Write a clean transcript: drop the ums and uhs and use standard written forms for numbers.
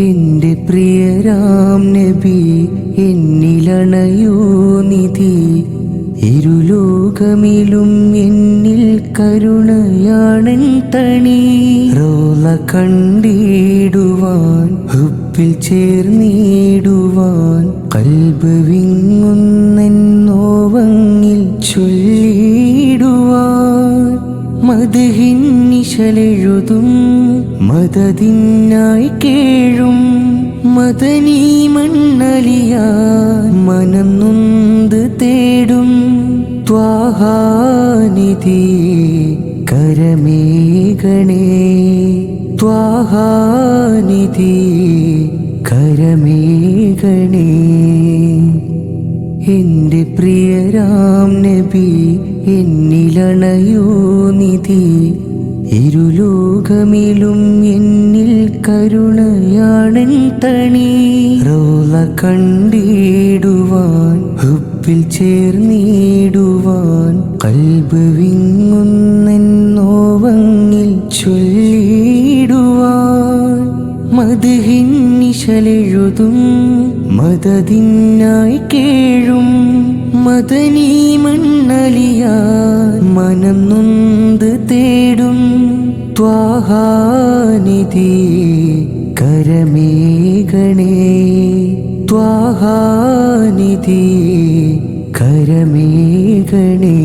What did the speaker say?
എന്റെ പ്രിയരാം നബി എന്നിലണയോ നിധി ഇരുലോകമിലും എന്നിൽ കരുണയാണൻ തണി റോള കണ്ടിടുവാൻ ഹുപ്പിൽ ചേർന്നിടുവാൻ കൽബ് വിങ്ങുന്നോവങ്ങിൽ ചൊല്ലിടുവാൻ മദ്ഹിൻ നിശലെഴുതും മദദിനായി കേഴും മദനീ മണ്ണലിയാൻ മനം നൊന്ത് തേടും ത്വാഹാനിധി കരമേഘണേ ത്വാഹാനിധി കരമേഘണേ എന്റെ പ്രിയരാം നബി എന്നിലണയോ നിധി ഇരുലോകമിലും എന്നിൽ കരുണയാണൻ തണി റോള കണ്ടിടുവാൻ ഹുപ്പിൽ ചേർന്നിടുവാൻ കൽബ് വിങ്ങുന്നോവങ്ങിൽ ചൊല്ലിടുവാൻ മദ്ഹിൻ നിശലെഴുതും മദദിനായി കേഴും മദനീ മണ്ണലിയാൻ മനം നൊന്ത് തേടും ത്വാഹാനിധി കരമേഘണേ ത്വാഹാനിധി കരമേഘണേ.